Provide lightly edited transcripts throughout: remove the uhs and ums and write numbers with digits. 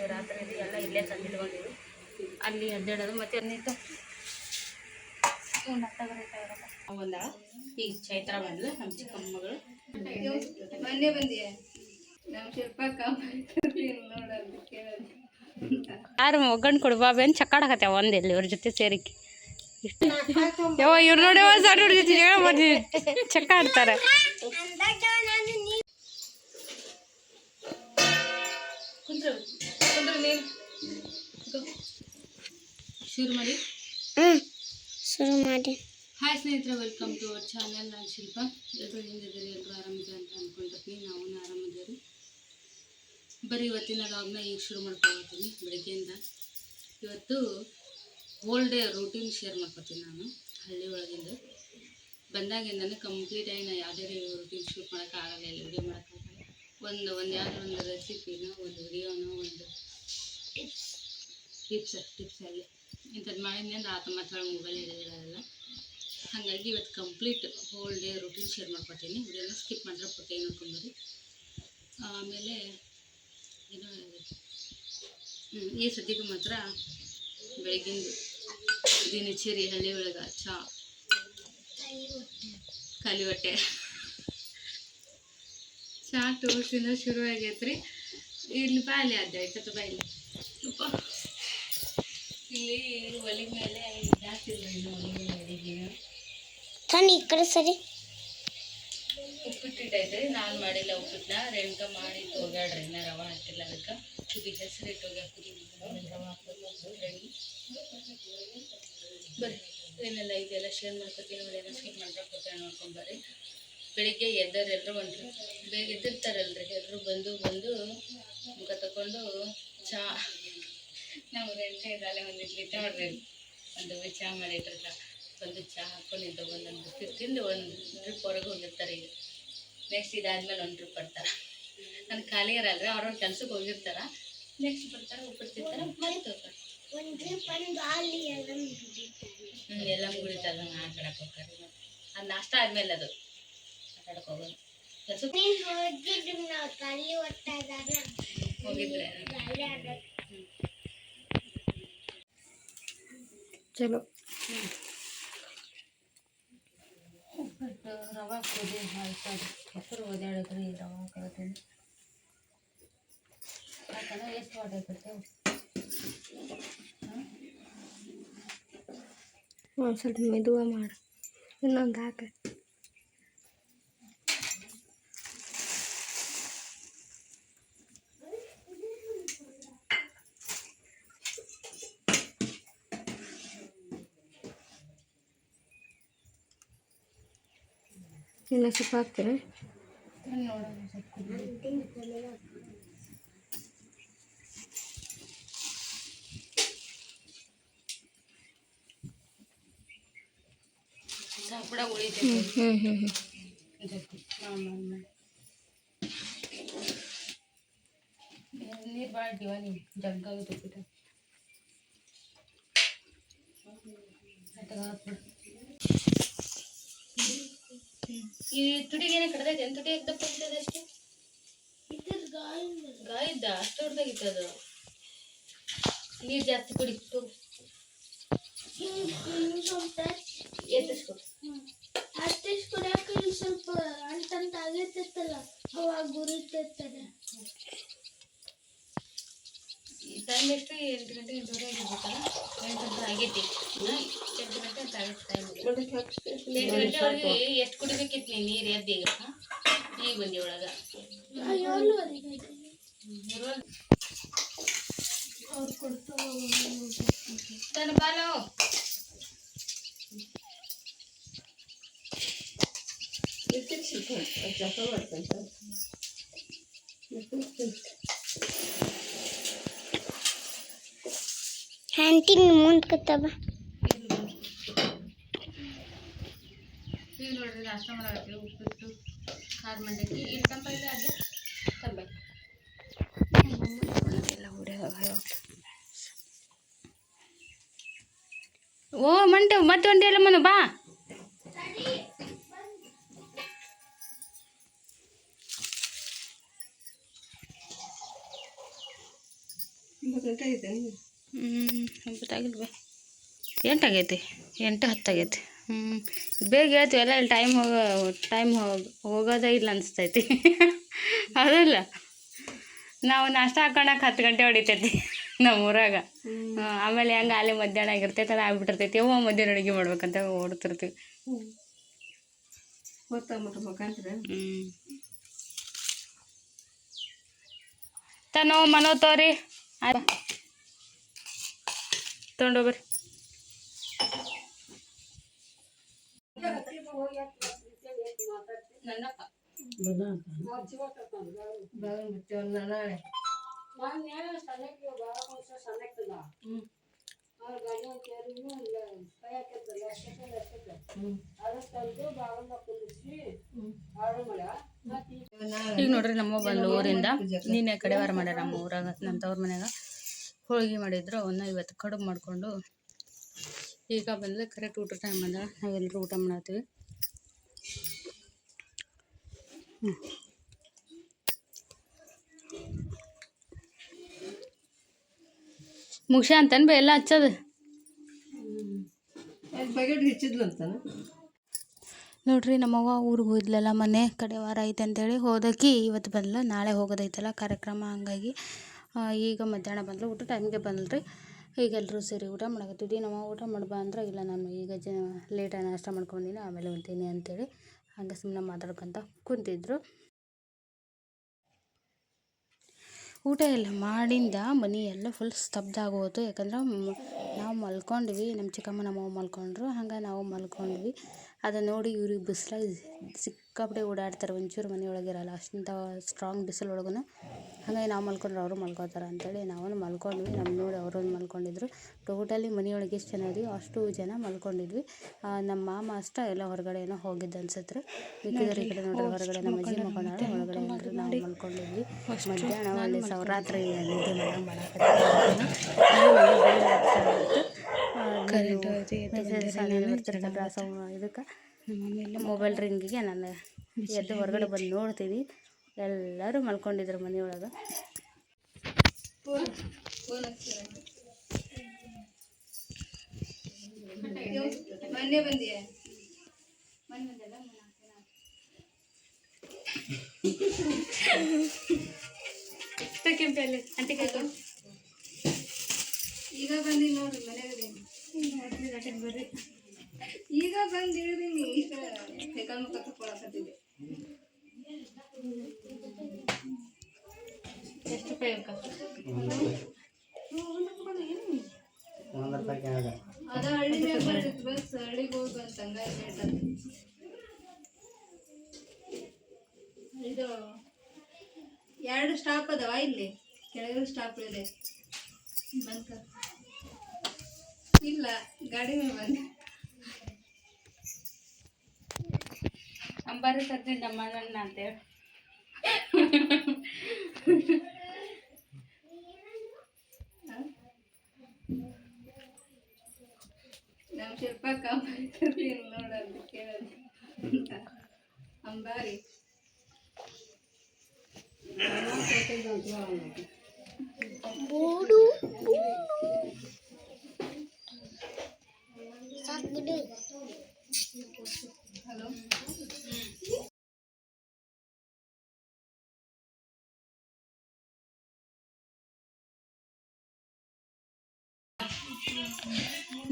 ಶಿವರಾತ್ರಿ ಎಲ್ಲ ಇಲ್ಲೇ ತಂದಿಟ್ಕೊಂಡಿವಿ. ಅಲ್ಲಿ ಅಡ್ಡಾಡೋದು ಮತ್ತೆ ಅನ್ನಿತ್ತು ಒಂದ ಈಗ ಚೈತ್ರ ಬಂದ್ಲು ನಮ್ಮ ಚಿಕ್ಕಮ್ಮ ಮಗಳು ಮೊನ್ನೆ ಬಂದಿಯ ನಮ್ಮ ಶಿಲ್ಪಕ್ಕ ಯಾರು ಒಗ್ಗಣ್ಣು ಕೊಡ್ಬಾಬೇನು ಚಕ್ಕಾಡಕತ್ಯಾವ ಒಂದೆಲ್ಲಿ ಇವ್ರ ಜೊತೆ ಸೇರಿಕೆ ಯವ್ವ ಇವ್ರು ನೋಡಿ ಸಣ್ಣ ಹುಡುಗಿ ಹೇಳ್ಬೋದು ಚಕ್ಕ ಆಡ್ತಾರೆ. ಶುರು ಮಾಡಿ. ಹಾಯ್ ಸ್ನೇಹಿತರೆ, ವೆಲ್ಕಮ್ ಟು ಅವರ್ ಚಾನಲ್. ನಾನು ಶಿಲ್ಪ. ಎಲ್ಲರೂ ಹೆಂಗಿದ್ದೀರಿ? ಎಲ್ಲರೂ ಆರಾಮಿದೆ ಅಂತ ಅಂದ್ಕೊಂಡಿರ್ತೀನಿ. ನಾವು ಆರಾಮಿದ್ದೀರಿ. ಬರೀ ಇವತ್ತಿನ ಲಾಗ್ನ ಈಗ ಶುರು ಮಾಡ್ಕೊಳ್ತೀನಿ. ಬೆಳಗ್ಗೆಯಿಂದ ಇವತ್ತು ಹೋಲ್ ಡೇ ರೂಟೀನ್ ಶೇರ್ ಮಾಡ್ಕೊತೀನಿ. ನಾನು ಹಳ್ಳಿ ಒಳಗಿಂದ ಬಂದಾಗಿಂದನೇ ಕಂಪ್ಲೀಟಾಗಿ ನಾನು ಯಾವುದೇ ರೂಟೀನ್ ಶೂಟ್ ಮಾಡೋಕ್ಕಾಗಲ್ಲ, ಇಲ್ಲ ವಿಡಿಯೋ ಮಾಡೋಕ್ಕಾಗಲ್ಲ. ಒಂದು ಯಾವುದೋ ಒಂದು ರೆಸಿಪಿನೋ, ಒಂದು ವಿಡಿಯೋನೋ, ಒಂದು ಟಿಪ್ಸ್ ಅಲ್ಲಿ ಇಂಥದ್ದು ಮಾಡಿದ್ನಿ ಅಂದ್ರೆ ಆತ ಮಾತ್ರ ಮೊಬೈಲ್ ಹಿಡಿದಿರೋಲ್ಲ. ಹಾಗಾಗಿ ಇವತ್ತು complete whole day routine share ಮಾಡ್ಕೊತೀನಿ. ವಿಡಿಯೋನ ಸ್ಕಿಪ್ ಮಾಡಿದ್ರೆ ಪಕ್ಕ ನೋಡ್ಕೊಂಬರಿ. ಆಮೇಲೆ ಏನೋ ಈ ಸದ್ಯಕ್ಕೆ ಮಾತ್ರ ಬೆಳಗಿನ ದಿನಚರಿ ಹಳ್ಳಿ ಒಳಗೆ ಚಾ ಖಾಲಿ ಹೊಟ್ಟೆ ಚಾ ಟೋಸ್ಟಿಂದ ಶುರು ಆಗೈತ್ರಿ. ಇಲ್ಲಿ ಬಾಯಲ್ಲಿ ಆಯ್ತದ ಬಾಯಲ್ಲಿ ಇಲ್ಲಿ ಒಲಿ ಮೇಲೆ ಜಾಸ್ತಿ ಈ ಕಡೆ ಸರಿ ಉಪ್ಪಿಟ್ಟಿಟ್ಟೈತೆ. ನಾನು ಮಾಡಿಲ್ಲ ಉಪ್ಪಿಟ್ಟನ್ನ, ರೇಣುಕಾ ಮಾಡಿ ಹೋಗ್ಯಾಡ್ರಿ. ಇನ್ನ ರವೆ ಹಾಕಿಲ್ಲ, ಅದಕ್ಕೆ ಕುದಿ ಹೆಸರು ಇಟ್ಟು ಹೋಗ್ಯಾ ಕುದಿ ರವೆ ಹಾಕ್ಬೇಕು ರೆಡಿ. ಬರ್ರಿ ಏನೆಲ್ಲ ಇದೆಲ್ಲ ಶೇರ್ ಮಾಡ್ಕೊತೀನಿ. ಒಳ್ಳೆಯ ಸ್ಕಿಪ್ ಮಾಡ್ಕೊತೀನಿ, ನೋಡ್ಕೊಂಬರ್ರಿ. ಬೆಳಿಗ್ಗೆ ಎಲ್ಲರೂ ಹೊಂಟ್ರಿ, ಬೇಗ ಎದ್ದಿರ್ತಾರಲ್ರಿ. ಎಲ್ಲರೂ ಬಂದು ಮುಖ ತಗೊಂಡು ಚಹಾ ನಾವು ರೆಂಟೆ ಇದ್ದಾಲೆ ಒಂದಿಟ್ಟು ಲಿಟ್ಟ ಮಾಡ್ರಿ, ಒಂದು ಚಹಾ ಮಾಡಿಟ್ರಲ್ಲ, ಒಂದು ಚಹಾ ಹಾಕ್ಕೊಂಡು ತೊಗೊಂಡು ಬಿಸ್ಕಿಟ್ ತಿಂದು ಒಂದು ಟ್ರಿಪ್ ಹೊರಗೆ ಹೋಗಿರ್ತಾರೆ. ಈಗ ನೆಕ್ಸ್ಟ್ ಇದಾದ್ಮೇಲೆ ಒಂದು ಟ್ರಿಪ್ ಬರ್ತಾರೆ. ನಾನು ಖಾಲಿ ಇರಲ್ರಿ, ಅವ್ರವ್ರ ಕೆಲ್ಸಕ್ಕೆ ಹೋಗಿರ್ತಾರೆ. ನೆಕ್ಸ್ಟ್ ಬರ್ತಾರೆ, ಉಪ್ಪಿಡ್ತಿರ್ತಾರೆ, ಮರಿತು ಹೋಗ್ತಾರೆ. ಎಲ್ಲ ಮುಗಿತದ ಆಟ ಆಡಕ್ಕೆ ಹೋಗ್ತಾರೆ. ಅದು ನಾಷ್ಟ ಆದ್ಮೇಲೆ ಅದು ಆಟ ಆಡಕ್ಕೆ ಹೋಗೋದು. ಕೆಲ್ಸಕ್ಕೆ ಹೋಗಿದ್ರೆ ಚಲೋ ರವೆ ಕುದಿ ಹಾಕ್ತಾರೆ. ಹೆಸರು ಓದಾಡಿದ್ರೆ ರವೆ ಹಾಕೋತೀನಿ. ಯಾಕಂದ್ರೆ ಎಷ್ಟು ಹೊಡೆಯುತ್ತೆ ಒಂದು ಸ್ವಲ್ಪ ಮೆದುವ ಮಾಡು. ಇನ್ನೊಂದು ಹಾಕ. ಇನ್ನು ಸ್ವಲ್ಪ ಹಾಕ್ತೀನಿ ನೋಡೋಣ. ಸಾಪಡ ಉಳಿತೈತೆ. ನೀರು ಬಾಳ್ತೀವ ನೀವು ಜಗ್ಗಾಗುತ್ತೆ ಉಪ್ಪಿಟ್ಟು. ಈ ತುಡಿಗೇನೆ ಕಡ್ದೈತೆ. ಏನು ತುಡಿ ದಪ್ಪ ಇರ್ತದೆ ಅಷ್ಟು? ಗಾಯಿದ್ದ ಅಷ್ಟು ಹೊಡ್ದಾಗಿತ್ತು ಅದು. ನೀರು ಜಾಸ್ತಿ ಕುಡಿ. ಎತ್ತಿಸ್ಕೊ. ಸ್ವಲ್ಪ ಅಂಟಂತ ಆಗಿರ್ತೈತಲ್ಲ, ಅವಾಗ ಗುರಿತಿರ್ತದೆ. ಟೈಮ್ ಎಷ್ಟು? 8 ಗಂಟೆ 8:30 ಆಗಿರ್ಬೇಕಲ್ಲ. 8 ಗಂಟೆ ಆಗೈತಿ. 8 ಗಂಟೆ ಅಂತ ಆಗೈತೆ ಟೈಮ್. 8 ಗಂಟೆ ಒಳಗೆ ಎಷ್ಟು ಕುಡಿಬೇಕಿತ್ತು ನೀನು ನೀರು? ಎದ್ದೀಗ ಈಗ ಬಂದಿ ಒಳಗೆ ಅವ್ರು ಕೊಡ್ತಾವ ತನ್ನ ಬಾಲೋ ಹ್ಯಾಂಟಿಂಗ್ ಮುಂದೆ ಕತ್ತವ. ಈಗ ನೋಡ್ರಿ ನಾಷ್ಟ ಮಾಡಾಕತ್ತೀವಿ. ಉಪ್ಪಿಟ್ಟು, ಖಾರ ಮಂಡಕ್ಕಿ, ಇಲ್ಲಿ ತಂಬೈತೆ ಅದೇ ತಂಬೈ ಎಲ್ಲ ಹೊಡ್ಯಾಗ. ಓ ಮಂಟು ಮತ್ತೆ ಒಂದೇ ಎಲ್ಲ ಮನು ಬಾ. ಗೊತ್ತಾಗಿಲ್ವೇ 8 ಆಗೈತಿ 8 10 ಆಗೈತಿ. ಬೇಗ ಹೇಳ್ತೀವಿ ಎಲ್ಲ ಇಲ್ಲಿ ಟೈಮ್ ಹೋಗೋದೇ ಇಲ್ಲ ಅನಿಸ್ತೈತಿ. ಅದಲ್ಲ ನಾವು ನಾಷ್ಟ ಹಾಕೋಣಕ್ಕೆ 10 ಗಂಟೆ ಹೊಡಿತೈತಿ ನಮ್ಮ ಊರಾಗ. ಆಮೇಲೆ ಹೆಂಗೆ ಅಲ್ಲಿ ಮಧ್ಯಾಹ್ನ ಆಗಿರ್ತೈತೆ ಅದು ಆಗ್ಬಿಟ್ಟಿರ್ತೈತಿ. ಮಧ್ಯಾಹ್ನ ಅಡುಗೆ ಮಾಡ್ಬೇಕಂತ ಓಡ್ತಿರ್ತೀವಿ. ತನೋ ಮನೋ ತೋರಿ ತೊಗೊಂಡೋಗ್ರಿ. ಈಗ ನೋಡ್ರಿ ನಮ್ಮ ಬಂದು ಊರಿಂದ ನಿನ್ನೆ ಕಡೆವಾರ ಮಾಡ್ಯಾರ ನಮ್ಮ ಊರಾಗ. ನಮ್ಮ ತವ್ರ ಮನ್ಯಾಗ ಹೋಳಿಗೆ ಮಾಡಿದ್ರು. ಅವನ್ನ ಇವತ್ತು ಕಡುಬು ಮಾಡಿಕೊಂಡು ಈಗ ಬಂದರೆ ಕರೆಕ್ಟ್ ಊಟ ಟೈಮ್ ಬಂದ ನಾವೆಲ್ಲರೂ ಊಟ ಮಾಡತ್ತೀವಿ. ಮುಗ್ಸ ಅಂತನ್ ಬೇ ಎಲ್ಲ ಹಚ್ಚೋದು ನೋಡ್ರಿ. ನಮ್ಮವ್ವ ಊರಿಗೆ ಹೋದ್ಲಲ್ಲ ಮೊನ್ನೆ ಕಡೆವಾರ ಐತೆ ಅಂತೇಳಿ ಹೋದಕ್ಕೆ ಇವತ್ತು ಬಂದ್ಲ. ನಾಳೆ ಹೋಗೋದೈತಲ್ಲ ಕಾರ್ಯಕ್ರಮ, ಹಂಗಾಗಿ ಈಗ ಮಧ್ಯಾಹ್ನ ಬಂದ್ಲು. ಊಟ ಟೈಮ್ಗೆ ಬಂದ್ರಿ. ಈಗ ಎಲ್ಲರೂ ಸೇರಿ ಊಟ ಮಾಡಕತ್ತಿದ್ವಿ. ನಮ್ಮ ಊಟ ಮಾಡ್ಬಾ ಅಂದ್ರೆ ಇಲ್ಲ ನಾನು ಈಗ ಲೇಟಾಗಿ ನಾಷ್ಟ ಮಾಡ್ಕೊಂಡಿನಿ ಆಮೇಲೆ ಹೊಂತೀನಿ ಅಂತೇಳಿ ಹಂಗೆ ಸುಮ್ಮನೆ ಮಾತಾಡ್ಕೊತ ಕುಂತಿದ್ರು. ಊಟ ಎಲ್ಲ ಮಾಡಿಂದ ಮನೆ ಎಲ್ಲ ಫುಲ್ ಸ್ತಬ್ಧ ಆಗೋತು. ಯಾಕಂದ್ರೆ ನಾವು ಮಲ್ಕೊಂಡ್ವಿ, ನಮ್ಮ ಚಿಕ್ಕಮ್ಮ ನಮ್ಮವ್ವ ಮಲ್ಕೊಂಡ್ರು, ಹಂಗೆ ನಾವು ಮಲ್ಕೊಂಡ್ವಿ. ಅದನ್ನು ನೋಡಿ ಇವ್ರಿಗೆ ಬಿಸಿಲಾಗ ಸಿಕ್ಕಾಪಟ್ಟೆ ಓಡಾಡ್ತಾರೆ, ಒಂಚೂರು ಮನೆಯೊಳಗಿರಲ್ಲ, ಅಷ್ಟಂತ ಸ್ಟ್ರಾಂಗ್ ಬಿಸಿಲೊಳಗೂ. ಹಾಗಾಗಿ ನಾವು ಮಲ್ಕೊಂಡ್ರೆ ಅವರು ಮಲ್ಕೋತಾರೆ ಅಂತೇಳಿ ನಾವು ಮಲ್ಕೊಂಡ್ವಿ. ನಮ್ಮ ನೋಡಿ ಅವರು ಮಲ್ಕೊಂಡಿದ್ರು. ಟೋಟಲಿ ಮನೆಯೊಳಗೆ ಎಷ್ಟು ಜನ ಇದೀವಿ ಅಷ್ಟು ಜನ ಮಲ್ಕೊಂಡಿದ್ವಿ. ನಮ್ಮ ಮಾಮ ಅಷ್ಟೇ ಎಲ್ಲ ಹೊರಗಡೆ ಏನೋ ಹೋಗಿದ್ದು ಅನ್ಸತ್ರಿ. ಮಿಕ್ಕಿದ್ರೆ ಈ ಕಡೆ ನೋಡ್ರಿ ಹೊರಗಡೆ ನಮ್ಮ ಅಜ್ಜಿ ಮಲ್ಕೊಂಡಾಳೆ, ಒಳಗಡೆ ಎಲ್ಲರೂ ನಾವು ಮಲ್ಕೊಂಡಿದ್ವಿ. ಮಧ್ಯಾಹ್ನ ಒಳ್ಳೆ ಸೌರಾತ್ರಿ ನಿದ್ದೆ ಇದಕ್ಕೆ ಮೊಬೈಲ್ ರಿಂಗಿಗೆ ನಾನು ಎದ್ದು ಹೊರಗಡೆ ಬಂದು ನೋಡ್ತೀವಿ. ಎಲ್ಲರೂ ಮಲ್ಕೊಂಡಿದ್ರು ಮನೆಯೊಳಗೆ. ಮೊನ್ನೆ ಬಂದಿಯಾ? ಈಗ ಬಂದಿ ನೋಡ್ರಿ ಮನೆಯಾಗ ಬರ್ರಿ. ಈಗ ಬಂದು ಹೇಳಿದೀನಿ ಇಷ್ಟ ಸೈಕಲ್ ಮುಖ ತಗೊಳಕತ್ತಿದ್ದೆ. ಎಷ್ಟು ರೂಪಾಯಿ ಅದ ಹಳ್ಳಿ ಬಸ್ ಹಳ್ಳಿಗೆ ಹೋಗಿ ಬಂತ ಹಂಗಾಗಿ ಲೇಟ್ ಆಯ್ತು. ಇದು 2 ಸ್ಟಾಪ್ ಅದಾವ ಇಲ್ಲಿ, ಕೆಳಗಡೆ ಸ್ಟಾಪ್ ಇದೆ. ಬಂತ ಇಲ್ಲ ಗಾಡಿ ಮೇಲೆ ಬಂದೆ. ಅಂಬಾರಿ ಕರ್ತೀನಿ ನಮ್ಮ ಅಣ್ಣನ ಅಂತೇಳಿ ನಮ್ಮ ಶಿಲ್ಪಕ್ಕ ಅಂಬಾರಿ ಕರ್ತೀನಿ ನೋಡೋದು ಕೇಳೋದು ಅಂಬಾರಿ. ಹಲೋ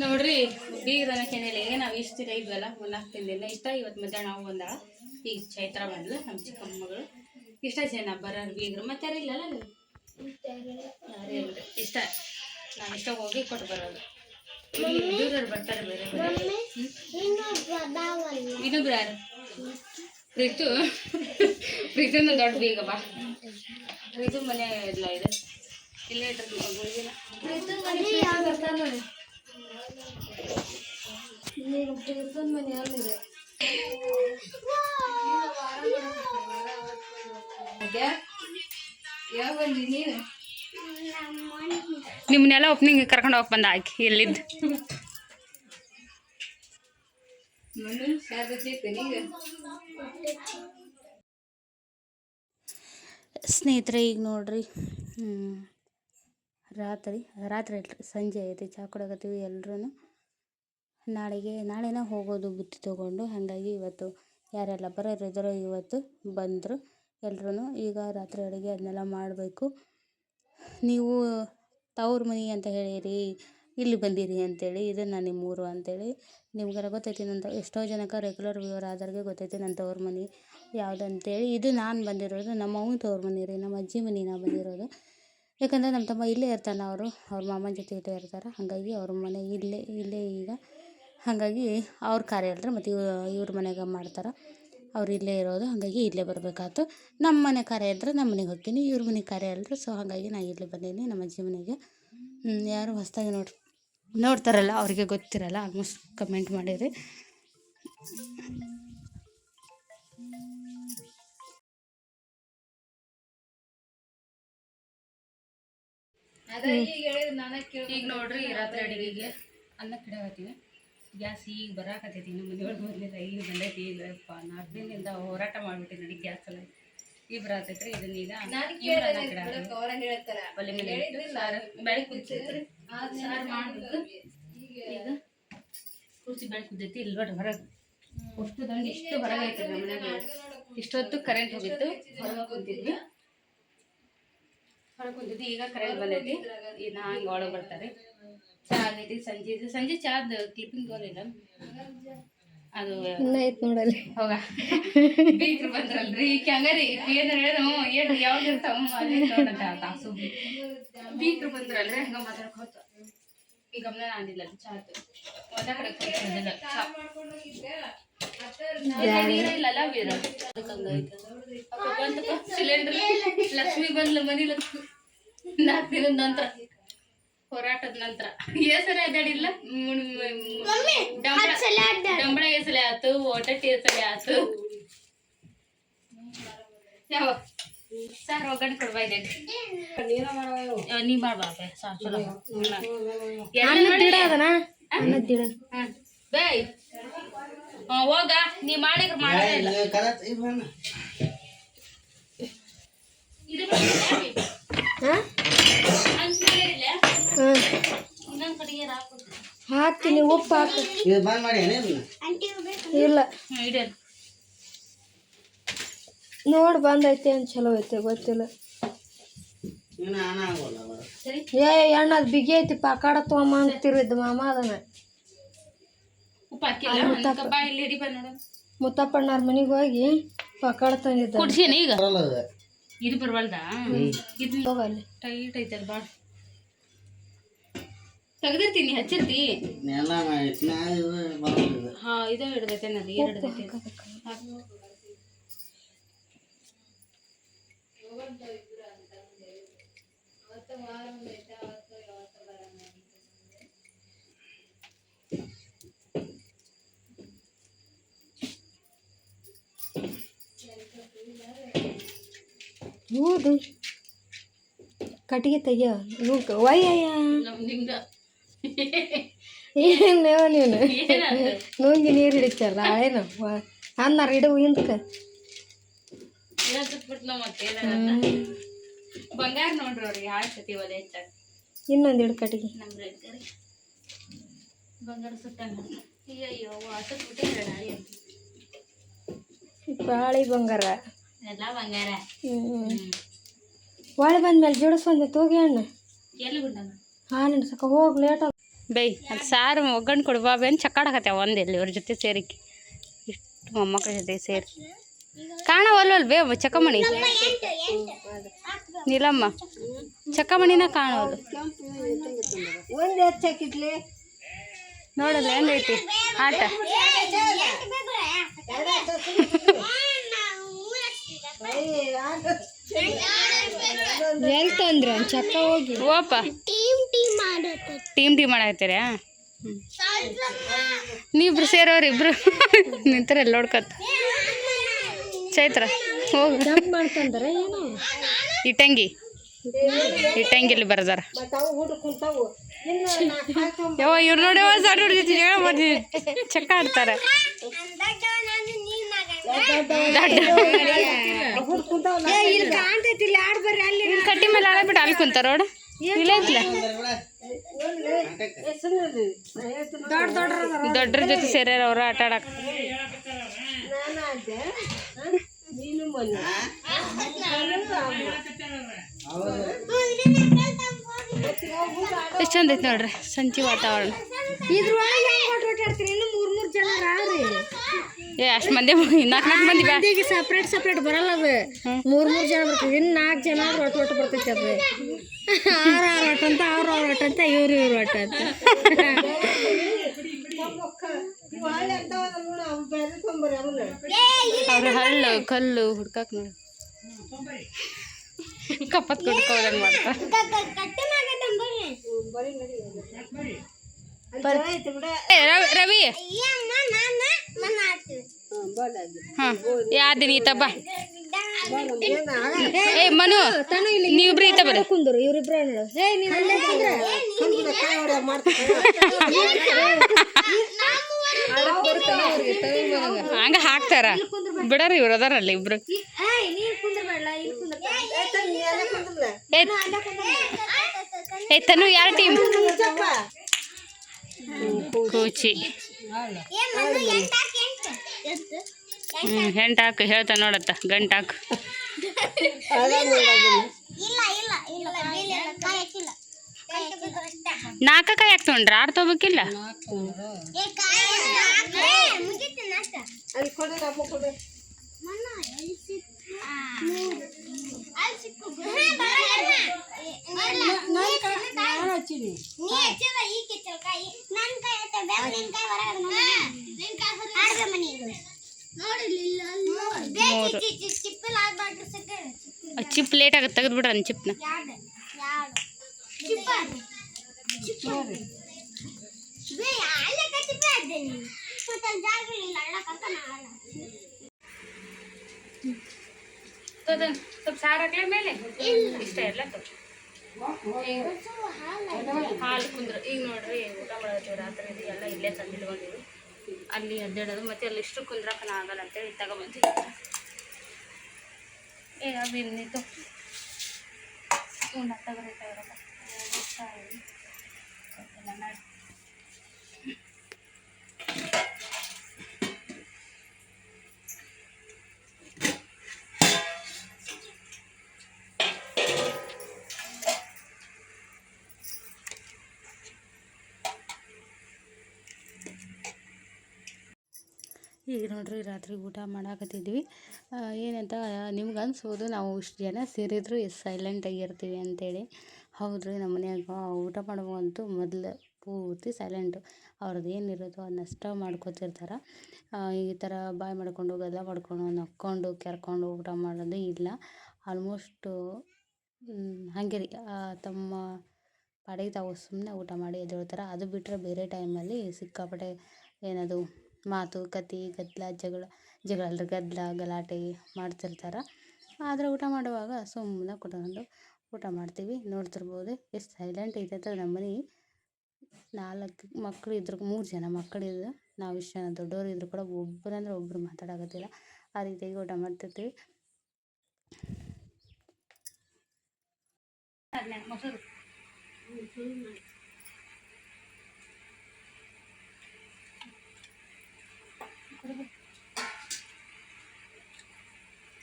ನೋಡ್ರಿ ಬೀಗ್ರನ ಕೆನೆಯಲ್ಲಿ ನಾವು ಇಷ್ಟು ದಿನ ಇದ್ವಲ್ಲ 4 ದಿನ ಇಷ್ಟ. ಇವತ್ತು ಮಧ್ಯಾಹ್ನ ನಾವು ಬಂದಾಳ. ಈಗ ಚೈತ್ರ ಬಂದ್ಲು ನಮ್ಮ ಚಿಕ್ಕಮ್ಮ ಮಗಳು. ಇಷ್ಟ ಜನ ಬರೋರು ಬೀಗ್ರು ಮತ್ತೆ ಯಾರು ಇಲ್ಲಲ್ಲ ನೀವು ಯಾರೇ ಇಲ್ರಿ. ಇಷ್ಟ ನಾವು ಇಷ್ಟ ಹೋಗಿ ಕೊಟ್ಟು ಬರೋದು. ದೂರವ್ರು ಬರ್ತಾರೆ ಬೇರೆ ಬೇರೆ. ಇನ್ನೊಬ್ರು ಯಾರು? ಪ್ರೀತುನ ದೊಡ್ಡ ಬೀಗ ಬಾ. ಪ್ರೀತು ಮನೆ ಇಲ್ಲ ಇದೆ ಇಲ್ಲೇ ಇಟ್ಟಿರ್ತೀವಿ. ಮನೆ ಅಲ್ಲಿದೆ. ಯಾವ ಬಂದಿ ನೀನು? ನಿಮ್ಮನ್ನೆಲ್ಲ ಓಪನಿಂಗ್ ಕರ್ಕೊಂಡು ಹೋಗಿ ಬಂದ ಆಕಿ ಎಲ್ಲಿದ್ದು. ಸ್ನೇಹಿತರೆ ಈಗ ನೋಡ್ರಿ ರಾತ್ರಿ ಇಲ್ರಿ ಸಂಜೆ ಐತಿ. ಚಹಾ ಕುಡಿಯಕತ್ತೀವಿ ಎಲ್ಲರೂ. ನಾಳೆನೇ ಹೋಗೋದು ಬುತ್ತಿ ತೊಗೊಂಡು. ಹಾಗಾಗಿ ಇವತ್ತು ಯಾರೆಲ್ಲ ಬರೋರಿದ್ದಾರೋ ಇವತ್ತು ಬಂದರು ಎಲ್ಲರೂ. ಈಗ ರಾತ್ರಿ ಅಡುಗೆ ಅದನ್ನೆಲ್ಲ ಮಾಡಬೇಕು. ನೀವು ತವ್ರ ಮನೆ ಅಂತ ಹೇಳಿರಿ, ಇಲ್ಲಿ ಬಂದಿರಿ ಅಂತೇಳಿ, ಇದು ನಿಮ್ಮೂರು ಅಂತೇಳಿ ನಿಮ್ಗಾರ ಗೊತ್ತೈತಿ. ನನ್ನ ಎಷ್ಟೋ ಜನಕ್ಕೆ ರೆಗ್ಯುಲರ್ ವ್ಯೂವರ್ ಆದವ್ರಿಗೆ ಗೊತ್ತೈತಿ ನನ್ನ ತವ್ರ ಮನೆ ಯಾವುದಂತೇಳಿ. ಇದು ನಾನು ಬಂದಿರೋದು ನಮ್ಮ ಅವ್ನ ತವ್ರ ಮನೆ ರೀ, ನಮ್ಮ ಅಜ್ಜಿ ಮನೆ ನಾ ಬಂದಿರೋದು. ಯಾಕಂದರೆ ನಮ್ಮ ತಮ್ಮ ಇಲ್ಲೇ ಇರ್ತಾನೆ, ಅವ್ರ ಮಾಮನ ಜೊತೆ ಇಲ್ಲೇ ಇರ್ತಾರೆ. ಹಾಗಾಗಿ ಅವ್ರ ಮನೆ ಇಲ್ಲೇ ಈಗ. ಹಾಗಾಗಿ ಅವ್ರ ಕಾರ್ಯ ಅಲ್ರಿ, ಮತ್ತು ಇವ್ರ ಮನೆಗೆ ಮಾಡ್ತಾರೆ. ಅವ್ರು ಇಲ್ಲೇ ಇರೋದು, ಹಾಗಾಗಿ ಇಲ್ಲೇ ಬರಬೇಕಾಯ್ತು. ನಮ್ಮ ಮನೆ ಕಾರ್ಯ ಇದ್ರೆ ನಮ್ಮ ಮನೆಗೆ ಹೋಗ್ತೀನಿ, ಇವ್ರ ಮನೆ ಕಾರ್ಯ ಅಲ್ರಿ. ಸೊ ಹಾಗಾಗಿ ನಾನು ಇಲ್ಲೇ ಬಂದೀನಿ ನಮ್ಮ ಅಜ್ಜಿ ಮನೆಗೆ. ಯಾರು ಹೊಸದಾಗಿ ನೋಡ್ತಾರಲ್ಲ ಅವ್ರಿಗೆ ಗೊತ್ತಿರಲ್ಲ, ಆಲ್ಮೋಸ್ಟ್ ಕಮೆಂಟ್ ಮಾಡಿರಿ. ಈಗ ನೋಡ್ರಿ ರಾತ್ರಿ ಅಡುಗೆಗೆ ಅನ್ನ ಕಿಡಾಕತ್ತೀವಿ. ಗ್ಯಾಸ್ ಈಗ ಬರಾಕತ್ತೈತಿ, ಇನ್ನು ಮನೆಯೊಳಗೆ ಬಂದಿಲ್ಲ, ಈಗ ಬಂದೈತಿ. ಈಗಪ್ಪ 4 ದಿನದಿಂದ ಹೋರಾಟ ಮಾಡಿಬಿಟ್ಟಿನಿ ನೋಡಿ ಗ್ಯಾಸ್ ಎಲ್ಲ ಈಗ ಬರಾತೈತ್ರಿ. ಇದನ್ನ ಈಗ ಒಲೆ ಮೇಲೆ ಸಾರು ಬೆಳೆ ಕುದಿಸೈತ್ರಿ, ಸಾರು ಮಾಡ್ಬೇಕು. ಈಗ ಕುದಿಸಿ ಬೆಳೆ ಕುದ್ದೈತಿ. ಇಲ್ಲಿ ನೋಡ್ರಿ ಹೊರಗೆ ಅಷ್ಟು ದಂಡ ಇಷ್ಟು ಹೊರಗೆ ಐತ್ರಿ ನಮ್ಮ ಮನ್ಯಾಗ. ಇಷ್ಟೊತ್ತು ಕರೆಂಟ್ ಹೋಗಿತ್ತು, ಹೊರಗೆ ಕುಂತಿದ್ವಿ. ಈಗ ಕರೆಂಟ್ ಬಂದೈತಿ. ಈಗ ಹಂಗೆ ಒಳಗೆ ಬರ್ತಾರೆ. ಚಹಾ ಆಗೈತಿ. ಸಂಜೆ ಚಾದ ಕ್ಲಿಪ್ಪಿಂಗ್ ತೋರಿಲ್ಲ, ಅದು ನೋಡಲ್ಲಿ ಹೋಗ ಬೀಗ್ರು ಬಂದ್ರಲ್ರಿ. ಈಗ ಹಂಗಾರಿ ಏನಾರ ಹೇಳಿದ ಯಾವಾಗ ಇರ್ತಾವ ಅಲ್ಲಿ ನೋಡಂತ ತಾಸು ಬೀಗ್ರು ಬಂದ್ರಲ್ರಿ, ಹಂಗ ಮಾತಾಡ್ಕೋತ ಈಗ ಗಮನ ಅಂದಿಲ್ಲ. ಚಾದು ಒಂದ ಕಡೆ ಕೂತಿಲ್ಲ, ನೀರ ಇಲ್ಲಲ್ಲ ವೀರ. ಸಿಲಿಂಡರ್ ಲಕ್ಷ್ಮಿ ಬಂದ್ಲ ಮನಿಲ 4 ದಿನದ ನಂತರ, ಹೋರಾಟದ ನಂತರ. ಏಸಲೆ ಅದಾಡಿಲ್ಲ, ಡಂಬಳ ಏಸಲೆ ಆತು, ಒಟಟ್ಟಿ ಏಸಲೆ ಆತು. ಯಾವ ಸಾರು ಒಗ್ಗರಣೆ ಕೊಡ್ಬಾ ಇದೆ ನೀ ಮಾಡ್ಬಾ ಸಾರು ಚಲೋ ಬೇಯ್. ಹೋಗ ನೀ ಮಾಡಿದ್ರ ಮಾಡಿಲ್ಲ. ಹಾಕ್ತೀನಿ, ಉಪ್ಪು ಹಾಕು. ಇಲ್ಲ ನೋಡಿ ಬಂದೈತೆ ಅಂತ ಚಲೋ ಐತೆ ಗೊತ್ತಿಲ್ಲ. ಎಣ್ಣ ಅದು ಬಿಗಿ ಐತಿ, ಪಾಕಾಡ ತೊಗೊಂಬ ಅಂತಿರಿದ್ದು ಮಾಮ. ಅದನ್ನ ಮುತ್ತಪ್ಪಣ್ಣವ್ರ ಮನೆಗೆ ಹೋಗಿ ಪಕಾಡ ತಂದಿದ್ದ. ಕುಡ್ಸೀನಿ ಈಗ ಇದು ಬರವಲ್ದ. ಇದು ಹೋಗಲ್ಲಿ ಟೈಟ್ ಐತೆ ಅದು ಭಾಳ. ತೆಗ್ದಿರ್ತೀನಿ, ಹಚ್ಚಿರ್ತಿ. ಹಾ ಇದೇ ಹಿಡ್ದೈತೆ ನದಿ, 2 ಹಿಡ್ದೈತೆ. ಹೌದು ಕಟ್ಟಿಗೆ ತೆಗಿಯ ವಯ್ಯಯ್ಯ ಏನೇವ ನೀನು ನುಂಗಿ ನೀರು ಹಿಡಿತಲ್ಲ ಏನು ಅನ್ನಾರ ಇಡು ಹಿಂದಕ್ಕೆ ಬಂಗಾರ ನೋಡ್ರಿ ಅವ್ರಿಗೆ ಹಾಳ್ಸತಿ ಒಲೆ ಹೆಚ್ಚಾಗ. ಇನ್ನೊಂದು ಹಿಡು ಕಟ್ಟಿಗೆ ನಮ್ಮ ಬಂಗಾರ ಸುಟ್ಟಂಗ. ಅಯ್ಯೋ ಹಸತ್ ಬಿಟ್ಟಿದ್ರೆ ನಾಳೆ ಬಾಳಿ ಬಂಗಾರ ಎಲ್ಲ ಬಂಗಾರ. ಒಳೆ ಬಂದ್ಮೇಲೆ ಜೋಡಿಸ್ಕೊಂಡೆ ತೋಗಿ ಅಣ್ಣ ಎಲ್ಲಿ ಗುಂಡನ ಹಾಲು ಹಿಡ್ಸಕ ಹೋಗಿ ಲೇಟ್ ಆಗ ಬೈ. ಅದು ಸಾರು ಒಗ್ಗರಣೆ ಕೊಡ್ಬಾಬಿ ಅಂತ ಚಕ್ಕಾಡಕತ್ತೆ ಒಂದೆಲ್ಲಿ ಇವ್ರ ಜೊತೆ ಸೇರಿಕೆ. ಇಷ್ಟು ಮೊಮ್ಮಕ್ಕಳ ಜೊತೆ ಸೇರಿ ಕಾಣವಲ್ವಲ್ ಬೇ ಚಕ್ಕಮಣಿ ನೀಲಮ್ಮ ಚಕ್ಕಮಣಿನ ಕಾಣವಲ್ಲು. ಒಂದು ಹೆಚ್ಚಾಕಿದ್ಲಿ ನೋಡಲ್ಲ ಹೆಂಗೈತಿ ಆಟ. ಎಲ್ಲಿ ತಂದ್ರೆ ಚಕ್ಕ ಹೋಗಿ ಓಪ ಟೀಮ್ ಮಾಡಾಕತ್ತೀರ. ನೀವಿಬ್ರು ಸೇರೋರು ಇಬ್ರು ನಿಂತಾರೆಲ್ಲ ನೋಡ್ಕತ್ತ. ಚೈತ್ರ ಹೋಗಿ ಮಾಡ್ಕೊಂಡ್ರೆ ಏನು ಇಟ್ಟಂಗಿಲ್ಲಿ ಬರ್ದಾರ. ಯಾವ ಇವ್ರು ನೋಡಿ ಸಣ್ಣ ಜೊತೆ ಜಗಳ ಮಾಡ್ತೀವಿ, ಚಕ್ಕ ಆಡ್ತಾರೆ. ಕಟ್ಟಿ ಮೇಲೆ ಆಡ್ಬಿಟ್ಟು ಅಲ್ಲಿ ಕುಂತಾರ ನೋಡು. ಇಲ್ಲ ಐತ್ಲ ದೊಡ್ಡರ ಜೊತೆ ಸೇರ್ಯಾರ ಅವ್ರ ಆಟ ಆಡಕ್. ಎಷ್ಟು ಚಂದ ಐತಿ ನೋಡ್ರಿ ಸಂಜೆ ವಾತಾವರಣ. ಏ ಅಷ್ಟು ಮಂದಿ 4 ಮಂದಿ ಸಪ್ರೇಟ್ ಬರಲ್ಲ ಅದು. 3 ಜನ ಬರ್ತದೆ. ಇನ್ನು 4 ಜನ ಒಟ್ಟು ಬರ್ತೈತಿ ಅದು. 6 ಆಟ ಅಂತ ಅವ್ರು ಆಟ ಅಂತ ಇವ್ರು ಆಟ ಅಂತ. ಅವ್ರ ಹಳ್ಳು ಕಲ್ಲು ಹುಡ್ಕಾಕ್ ನೋಡಿ ಕಪ್ಪತ್ ಕುಡ್ಕೋದಂಗ್ ಮಾಡ್ತಾರೆ. ರವಿ ಹಾಂ ಯಾವ್ದಿನ ಈತ ಬಾ. ಏ ಮನು ನೀವಿಬ್ರು ಈತ ಬರ್ರಿ. ಕುಂದ್ರು ಇವ್ರಿಬ್ರು ಹಂಗ ಹಾಕ್ತಾರ ಬಿಡರಿ ಇವ್ರು ಅದಾರಲ್ಲ ಇಬ್ರು. ಏ ತನು ಯಾರ ಟೀಮ್? ಕೂಚಿ. ಹೆಂಟ್ ಹಾಕು ಹೇಳ್ತಾ ನೋಡತ್ತ ಗಂಟು ಹಾಕು. ನಾಲ್ಕಾಯಿ ಯಾಕೆ ತೊಗೊಂಡ್ರ? 6 ತೊಗೋಬೇಕಿಲ್ಲ. ಚಿಪ್ ಲೇಟ್ ಆಗುತ್ತೆ ತೆಗೆದು ಬಿಡ್ರ ಚಿಪ್ನ. ಸ್ವಲ್ಪ ಸಾರು ಹಾಕ್ಲಿ ಮೇಲೆ ಇಷ್ಟ ಎಲ್ಲ ಹಾಲು ಕುಂದ್ರ. ಈಗ ನೋಡ್ರಿ ಊಟ ಮಾಡೋದು ರಾತ್ರಿ ಎಲ್ಲ ಇಲ್ಲೇ ತಂದಿಟ್ಕೊಂಡಿವಿ. ಅಲ್ಲಿ ಅಡ್ಡಾಡೋದು ಮತ್ತೆ ಅಲ್ಲಿ ಇಷ್ಟು ಕುಂದ್ರಕನ ಆಗಲ್ಲ ಅಂತೇಳಿ ತಗೊಂಬಂತೀವಿ. ಏ ಅವಿನ್ನಿತ್ತು ತಗೋರಿ ಈಗ ನೋಡ್ರಿ ರಾತ್ರಿ ಊಟ ಮಾಡಾಕತ್ತಿದ್ವಿ. ಏನಂತ ನಿಮ್ಗೆ ಅನ್ಸ್ಬೋದು ನಾವು ಇಷ್ಟು ಜನ ಸೇರಿದ್ರು ಎಷ್ಟು ಸೈಲೆಂಟಾಗಿರ್ತೀವಿ ಅಂತೇಳಿ. ಹೌದ್ರಿ ನಮ್ಮ ಮನ್ಯಾಗ ಊಟ ಮಾಡುವಂತೂ ಮೊದಲು ಪೂರ್ತಿ ಸೈಲೆಂಟು. ಅವ್ರದ್ದು ಏನಿರುತ್ತೋ ಅದನ್ನಷ್ಟ ಮಾಡ್ಕೊತಿರ್ತಾರೆ. ಈ ಥರ ಬಾಯ್ ಮಾಡ್ಕೊಂಡು ಗದ್ದಲ ಮಾಡ್ಕೊಂಡು ನಕ್ಕೊಂಡು ಕೆರ್ಕೊಂಡು ಊಟ ಮಾಡೋದೇ ಇಲ್ಲ. ಆಲ್ಮೋಸ್ಟು ಹಾಗೆ ರೀ ತಮ್ಮ ಪಾಡಿಗೆ ತಾವು ಸುಮ್ಮನೆ ಊಟ ಮಾಡಿ ಎದ್ದೇಳ್ತಾರೆ. ಅದು ಬಿಟ್ಟರೆ ಬೇರೆ ಟೈಮಲ್ಲಿ ಸಿಕ್ಕಾಪಟ್ಟೆ ಏನದು ಮಾತುಕತೆ ಗದ್ದಲ ಜಗಳ ಅಲ್ರಿ ಗದ್ದಲ ಗಲಾಟೆ ಮಾಡ್ತಿರ್ತಾರೆ. ಆದರೆ ಊಟ ಮಾಡುವಾಗ ಸುಮ್ಮನೆ ಕುತ್ಕೊಂಡು ಊಟ ಮಾಡ್ತೀವಿ. ನೋಡ್ತಿರ್ಬೋದು ಎಷ್ಟು ಸೈಲೆಂಟ್ ಐತೆ ನಮ್ಮ ಮನೆ. 4 ಮಕ್ಕಳು ಇದ್ರು, 3 ಜನ ಮಕ್ಕಳಿದ್ರು, ನಾವು ಇಷ್ಟು ಜನ ದೊಡ್ಡವರು ಇದ್ರು ಕೂಡ ಒಬ್ಬರಂದ್ರೆ ಒಬ್ಬರು ಮಾತಾಡೋಕತ್ತಿಲ್ಲ. ಆ ರೀತಿಯಾಗಿ ಊಟ ಮಾಡ್ತಿರ್ತೀವಿ. ಮೊಸರು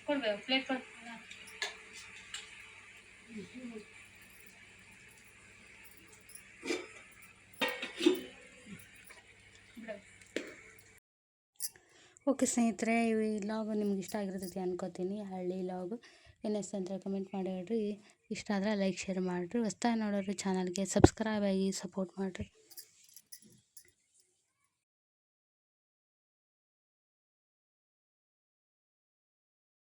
ಕೊಡ್ಬೇಕು ಪ್ಲೇಟ್ ಕೊಡ್. ಓಕೆ ಸ್ನೇಹಿತರೆ, ಈ ಲಾಗು ನಿಮ್ಗೆ ಇಷ್ಟ ಆಗಿರ್ತೈತಿ ಅನ್ಕೋತೀನಿ. ಹಳ್ಳಿ ಲಾಗು ಏನಿಸ್ತು ಅಂತ ಕಮೆಂಟ್ ಮಾಡಿ ಹೇಳ್ರಿ. ಇಷ್ಟ ಆದರೆ ಲೈಕ್ ಶೇರ್ ಮಾಡಿರಿ. ಹೊಸ್ದಾಗಿ ನೋಡೋರು ಚಾನಲ್ಗೆ ಸಬ್ಸ್ಕ್ರೈಬ್ ಆಗಿ ಸಪೋರ್ಟ್ ಮಾಡಿರಿ.